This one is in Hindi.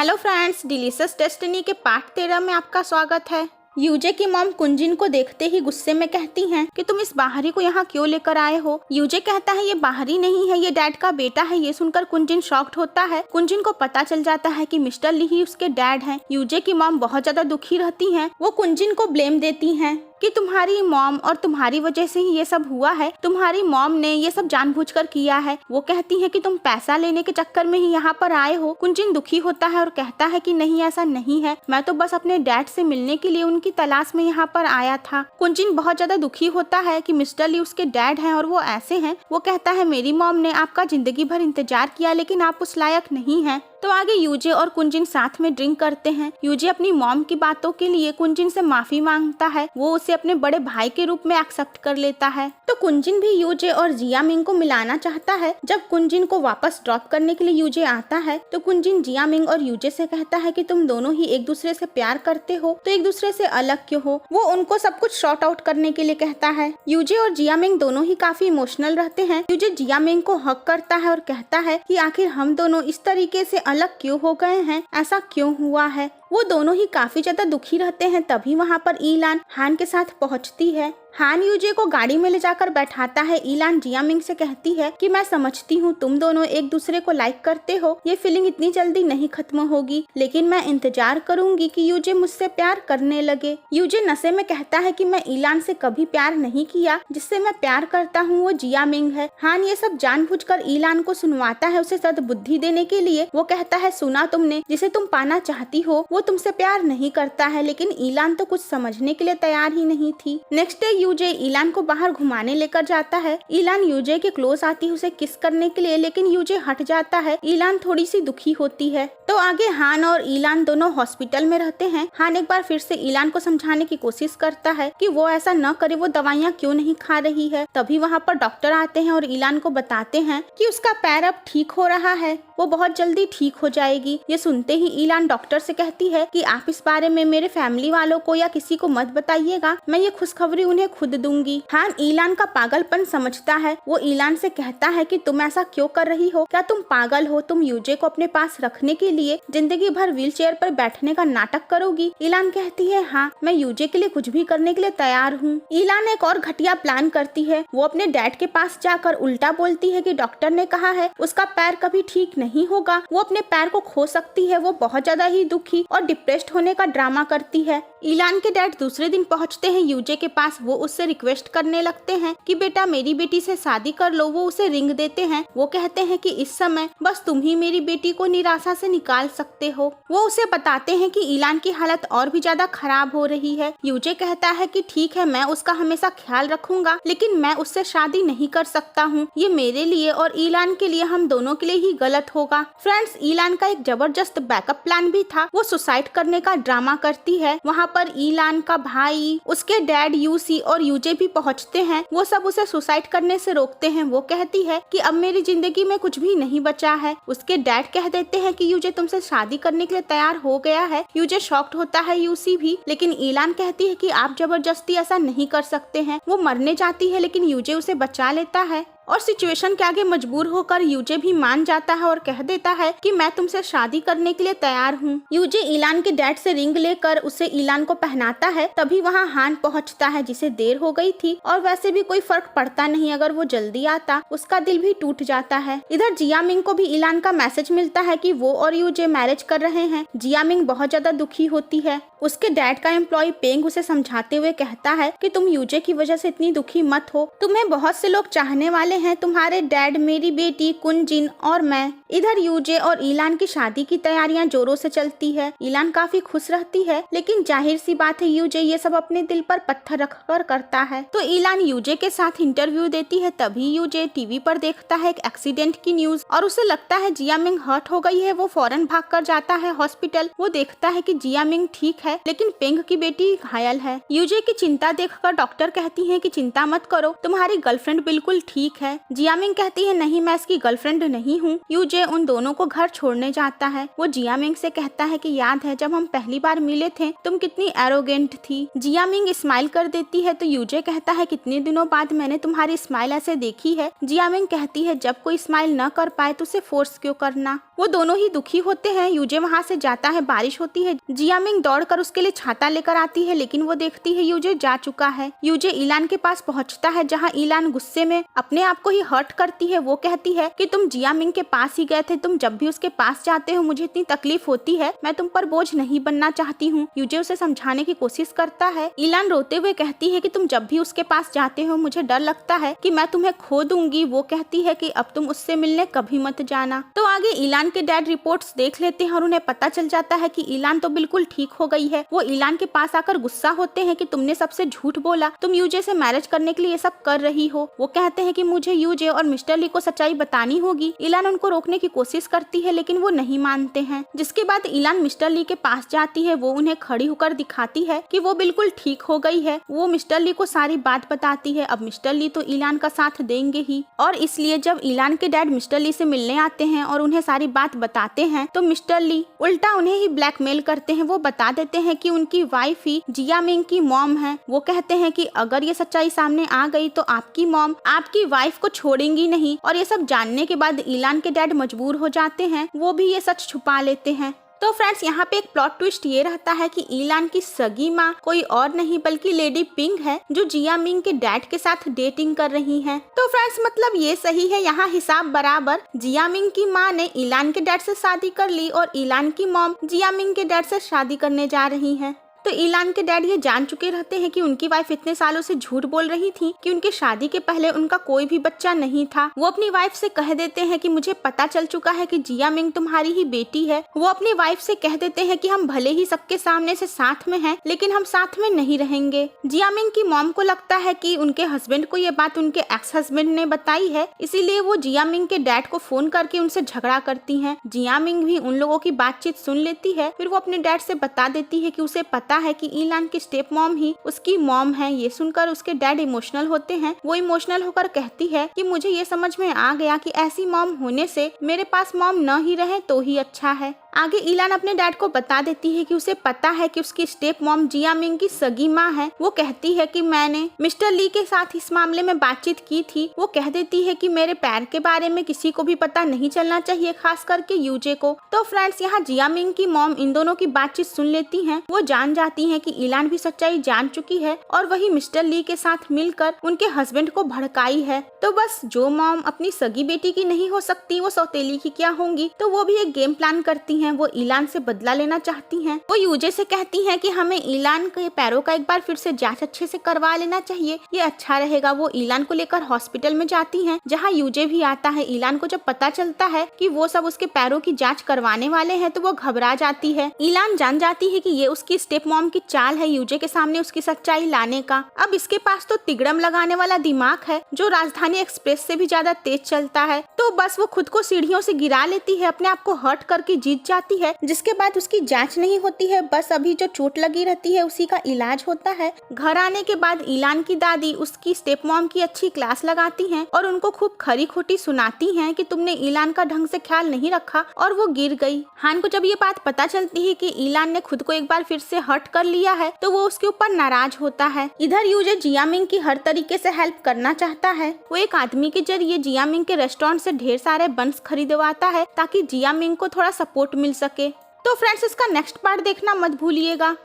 हेलो फ्रेंड्स, डिलीशियस डेस्टिनी के पार्ट 13 में आपका स्वागत है। यूजे की मॉम कुंजिन को देखते ही गुस्से में कहती हैं कि तुम इस बाहरी को यहाँ क्यों लेकर आए हो। यूजे कहता है ये बाहरी नहीं है, ये डैड का बेटा है। ये सुनकर कुंजिन शॉक्ड होता है। कुंजिन को पता चल जाता है कि मिस्टर ली ही उसके डैड हैं। यूजे की मॉम बहुत ज्यादा दुखी रहती हैं। वो कुंजिन को ब्लेम देती हैं कि तुम्हारी मॉम और तुम्हारी वजह से ही ये सब हुआ है। तुम्हारी मॉम ने ये सब जानबूझकर किया है। वो कहती है कि तुम पैसा लेने के चक्कर में ही यहाँ पर आए हो। कुंजिन दुखी होता है और कहता है कि नहीं, ऐसा नहीं है, मैं तो बस अपने डैड से मिलने के लिए उनकी तलाश में यहाँ पर आया था। कुंजिन बहुत ज्यादा दुखी होता है कि मिस्टर ली उसके डैड हैं और वो ऐसे हैं। वो कहता है मेरी मॉम ने आपका जिंदगी भर इंतजार किया, लेकिन आप उस लायक नहीं हैं। तो आगे यूजे और कुंजिन साथ में ड्रिंक करते हैं। यूजे अपनी मॉम की बातों के लिए कुंजिन से माफी मांगता है। वो उसे अपने बड़े भाई के रूप में एक्सेप्ट कर लेता है। तो कुंजिन भी यूजे और जियामिंग को मिलाना चाहता है। जब कुंजिन को वापस ड्रॉप करने के लिए यूजे आता है तो कुंजिन जियामिंग और यूजे से कहता है कि तुम दोनों ही एक दूसरे से प्यार करते हो, तो एक दूसरे से अलग क्यों हो। वो उनको सब कुछ शॉर्ट आउट करने के लिए कहता है। यूजे और जियामिंग दोनों ही काफी इमोशनल रहते हैं। यूजे जियामिंग को हक करता है और कहता है कि आखिर हम दोनों इस तरीके से अलग क्यों हो गए हैं, ऐसा क्यों हुआ है। वो दोनों ही काफी ज्यादा दुखी रहते हैं। तभी वहाँ पर ईलान हान के साथ पहुँचती है। हान यूजे को गाड़ी में ले जाकर बैठाता है। ईलान जियामिंग से कहती है कि मैं समझती हूँ तुम दोनों एक दूसरे को लाइक करते हो, ये फीलिंग इतनी जल्दी नहीं खत्म होगी, लेकिन मैं इंतजार करूंगी कि यूजे मुझसे प्यार करने लगे। यूजे नशे में कहता है कि मैं ईलान से कभी प्यार नहीं किया, जिससे मैं प्यार करता हूँ वो जियामिंग है। हान ये सब जानबूझकर ईलान को सुनवाता है, उसे सद्बुद्धि देने के लिए। वो कहता है सुना तुमने, जिसे तुम पाना चाहती हो वो तुमसे प्यार नहीं करता है। लेकिन ईलान तो कुछ समझने के लिए तैयार ही नहीं थी। नेक्स्ट डे यूजे ईलान को बाहर घुमाने लेकर जाता है। ईलान यूजे के क्लोज आती है उसे किस करने के लिए, लेकिन यूजे हट जाता है। ईलान थोड़ी सी दुखी होती है। तो आगे हान और ईलान दोनों हॉस्पिटल में रहते हैं। हान एक बार फिर से ईलान को समझाने की कोशिश करता है कि वो ऐसा न करे, वो दवाइयाँ क्यों नहीं खा रही है। तभी वहाँ पर डॉक्टर आते हैं और ईलान को बताते हैं कि उसका पैर अब ठीक हो रहा है, वो बहुत जल्दी ठीक हो जाएगी। ये सुनते ही ईलान डॉक्टर से कहती है कि आप इस बारे में मेरे फैमिली वालों को या किसी को मत बताइएगा, मैं ये खुशखबरी उन्हें खुद दूंगी। हान ईलान का पागलपन समझता है। वो ईलान से कहता है कि तुम ऐसा क्यों कर रही हो, क्या तुम पागल हो? तुम यूजे को अपने पास रखने के लिए जिंदगी भर व्हील चेयर पर बैठने का नाटक करोगी? ईलान कहती है हाँ, मैं यूजे के लिए कुछ भी करने के लिए तैयार हूँ। ईलान एक और घटिया प्लान करती है। वो अपने डैड के पास जाकर उल्टा बोलती है कि डॉक्टर ने कहा है उसका पैर कभी ठीक नहीं होगा, वो अपने पैर को खो सकती है। वो बहुत ज्यादा ही दुखी और डिप्रेस्ड होने का ड्रामा करती है। ईलान के डैड दूसरे दिन पहुंचते हैं यूजे के पास। वो उससे रिक्वेस्ट करने लगते हैं कि बेटा मेरी बेटी से शादी कर लो। वो उसे रिंग देते हैं। वो कहते हैं कि इस समय बस तुम ही मेरी बेटी को निराशा से निकाल सकते हो। वो उसे बताते हैं कि ईलान की हालत और भी ज्यादा खराब हो रही है। यूजे कहता है कि ठीक है, मैं उसका हमेशा ख्याल रखूंगा, लेकिन मैं उससे शादी नहीं कर सकता हूँ। ये मेरे लिए और ईलान के लिए, हम दोनों के लिए ही गलत होगा। फ्रेंड्स, ईलान का एक जबरदस्त बैकअप प्लान भी था। वो सुसाइड करने का ड्रामा करती है। वहाँ पर ईलान का भाई, उसके डैड यूसी और यूजे भी पहुँचते हैं। वो सब उसे सुसाइड करने से रोकते हैं। वो कहती है कि अब मेरी जिंदगी में कुछ भी नहीं बचा है। उसके डैड कह देते हैं कि यूजे तुमसे शादी करने के लिए तैयार हो गया है। यूजे शॉक्ड होता है, यूसी भी, लेकिन ईलान कहती है कि आप जबरदस्ती ऐसा नहीं कर सकते हैं। वो मरने जाती है, लेकिन यूजे उसे बचा लेता है और सिचुएशन के आगे मजबूर होकर यूजे भी मान जाता है और कह देता है कि मैं तुमसे शादी करने के लिए तैयार हूँ। यूजे ईलान के डैड से रिंग लेकर उसे ईलान को पहनाता है। तभी वहाँ हान पहुँचता है, जिसे देर हो गई थी, और वैसे भी कोई फर्क पड़ता नहीं, अगर वो जल्दी आता उसका दिल भी टूट जाता है। इधर जियामिंग को भी ईलान का मैसेज मिलता है कि वो और यूजे मैरिज कर रहे हैं। जियामिंग बहुत ज्यादा दुखी होती है। उसके डैड का एम्प्लॉय पेंग उसे समझाते हुए कहता है कि तुम यूजे की वजह से इतनी दुखी मत हो, तुम्हें बहुत से लोग चाहने वाले हैं, तुम्हारे डैड, मेरी बेटी कुंजिन और मैं। इधर यूजे और ईलान की शादी की तैयारियां जोरों से चलती है। ईलान काफी खुश रहती है, लेकिन जाहिर सी बात है यूजे ये सब अपने दिल पर पत्थर रखकर करता है। तो ईलान यूजे के साथ इंटरव्यू देती है। तभी यूजे टीवी पर देखता है एक एक्सीडेंट की न्यूज और उसे लगता है जियामिंग हर्ट हो गई है। वो फौरन भाग कर जाता है हॉस्पिटल। वो देखता है कि जियामिंग ठीक है, लेकिन पेंग की बेटी घायल है। यूजे की चिंता देखकर डॉक्टर कहती है कि चिंता मत करो, तुम्हारी गर्लफ्रेंड बिल्कुल ठीक है। जियामिंग कहती है नहीं, मैं इसकी गर्लफ्रेंड नहीं हूँ। यूजे यूजे उन दोनों को घर छोड़ने जाता है। वो जियामिंग से कहता है कि याद है जब हम पहली बार मिले थे तुम कितनी एरोगेंट थी। जियामिंग स्माइल कर देती है तो यूजे कहता है कितने दिनों बाद मैंने तुम्हारी स्माइल ऐसे देखी है। जियामिंग कहती है जब कोई स्माइल न कर पाए तो उसे फोर्स क्यों करना। वो दोनों ही दुखी होते हैं। यूजे वहाँ से जाता है, बारिश होती है। जियामिंग दौड़कर उसके लिए छाता लेकर आती है लेकिन वो देखती है यूजे जा चुका है। यूजे ईलान के पास पहुँचता है जहाँ ईलान गुस्से में अपने आप को ही हर्ट करती है। वो कहती है कि तुम जियामिंग के पास ही गए थे, तुम जब भी उसके पास जाते हो मुझे इतनी तकलीफ होती है, मैं तुम पर बोझ नहीं बनना चाहती हूँ। यूजे उसे समझाने की कोशिश करता है। ईलान रोते हुए कहती है कि तुम जब भी उसके पास जाते हो मुझे डर लगता है कि मैं तुम्हें खो दूंगी। वो कहती है कि अब तुम उससे मिलने कभी मत जाना। तो आगे ईलान के डैड रिपोर्ट्स देख लेते हैं और उन्हें पता चल जाता है कि ईलान तो बिल्कुल ठीक हो गई है। वो ईलान के पास आकर गुस्सा होते हैं कि तुमने सबसे झूठ बोला, तुम यूजे से मैरिज करने के लिए ये सब कर रही हो। वो कहते हैं कि मुझे यूजे और मिस्टर ली को सच्चाई बतानी होगी। ईलान उनको रोकने की कोशिश करती है लेकिन वो नहीं मानते हैं। जिसके बाद ईलान मिस्टर ली के पास जाती है। वो उन्हें खड़ी होकर दिखाती है कि वो बिल्कुल ठीक हो गई है। वो मिस्टर ली को सारी बात बताती है। अब मिस्टर ली तो ईलान का साथ देंगे ही और इसलिए जब ईलान के डैड मिस्टर ली से मिलने आते हैं और उन्हें सारी बात बताते हैं तो मिस्टर ली उल्टा उन्हें ही ब्लैकमेल करते हैं। वो बता देते हैं कि उनकी वाइफ ही जियामिंग की मॉम है। वो कहते हैं कि अगर ये सच्चाई सामने आ गई तो आपकी मॉम आपकी वाइफ को छोड़ेंगी नहीं। और ये सब जानने के बाद ईलान के डैड मजबूर हो जाते हैं, वो भी ये सच छुपा लेते हैं। तो फ्रेंड्स यहाँ पे एक प्लॉट ट्विस्ट ये रहता है कि ईलान की सगी माँ कोई और नहीं बल्कि लेडी पिंग है जो जियामिंग के डैड के साथ डेटिंग कर रही है। तो फ्रेंड्स मतलब ये सही है, यहाँ हिसाब बराबर। जियामिंग की माँ ने ईलान के डैड से शादी कर ली और ईलान की मॉम जियामिंग के डैड से शादी करने जा रही है। तो ईलान के डैड ये जान चुके रहते हैं कि उनकी वाइफ इतने सालों से झूठ बोल रही थी कि उनके शादी के पहले उनका कोई भी बच्चा नहीं था। वो अपनी वाइफ से कह देते हैं कि मुझे पता चल चुका है कि जियामिंग तुम्हारी ही बेटी है। वो अपनी वाइफ से कह देते हैं कि हम भले ही सबके सामने से साथ में हैं, लेकिन हम साथ में नहीं रहेंगे। जियामिंग की मॉम को लगता है कि उनके हस्बैंड को ये बात उनके एक्स हस्बैंड ने बताई है, इसीलिए वो जियामिंग के डैड को फोन करके उनसे झगड़ा करती है। जियामिंग भी उन लोगों की बातचीत सुन लेती है। फिर वो अपने डैड से बता देती है कि उसे पता है कि ईलान की स्टेप मॉम ही उसकी मॉम है। ये सुनकर उसके डैड इमोशनल होते हैं। वो इमोशनल होकर कहती है कि मुझे ये समझ में आ गया कि ऐसी मॉम होने से मेरे पास मॉम न ही रहे तो ही अच्छा है। आगे ईलान अपने डैड को बता देती है कि उसे पता है कि उसकी स्टेप मॉम जियामिंग की सगी माँ है। वो कहती है कि मैंने मिस्टर ली के साथ इस मामले में बातचीत की थी। वो कह देती है कि मेरे पैर के बारे में किसी को भी पता नहीं चलना चाहिए, खास करके यूजे को। तो फ्रेंड्स यहाँ जियामिंग की मॉम इन दोनों की बातचीत सुन लेती हैं। वो जान जाती हैं कि ईलान भी सच्चाई जान चुकी है और वही मिस्टर ली के साथ मिलकर उनके हस्बैंड को भड़काई है। तो बस जो मॉम अपनी सगी बेटी की नहीं हो सकती वो सौतेली की क्या होंगी। तो वो भी एक गेम प्लान करती हैं। वो ईलान से बदला लेना चाहती हैं। वो यूजे से कहती हैं कि हमें ईलान के पैरों का एक बार फिर से जांच अच्छे से करवा लेना चाहिए, ये अच्छा रहेगा। वो ईलान को लेकर हॉस्पिटल में जाती हैं जहां यूजे भी आता है। ईलान को जब पता चलता है कि वो सब उसके पैरों की जांच करवाने वाले हैं तो वो घबरा जाती है। ईलान जान जाती है कि ये उसकी स्टेप मॉम की चाल है यूजे के सामने उसकी सच्चाई लाने का। अब इसके पास तो तिगड़म लगाने वाला दिमाग है जो राजधानी एक्सप्रेस से भी ज्यादा तेज चलता है। तो बस वो खुद को सीढ़ियों से गिरा लेती है, अपने आप को हर्ट करके जीत जाती है, जिसके बाद उसकी जांच नहीं होती है। बस अभी जो चोट लगी रहती है उसी का इलाज होता है। घर आने के बाद ईलान की दादी उसकी स्टेप मॉम की अच्छी क्लास लगाती हैं और उनको खूब खरी खोटी सुनाती हैं कि तुमने ईलान का ढंग से ख्याल नहीं रखा और वो गिर गई। हान को जब ये बात पता चलती है कि ईलान ने खुद को एक बार फिर से हर्ट कर लिया है तो वो उसके ऊपर नाराज होता है। इधर यूजे जियामिंग की हर तरीके से हेल्प करना चाहता है। वो एक आदमी के जरिए जियामिंग के रेस्टोरेंट से ढेर सारे बंस खरीदवाता है ताकि जियामिंग को थोड़ा सपोर्ट मिल सके। तो फ्रेंड्स इसका नेक्स्ट पार्ट देखना मत भूलिएगा।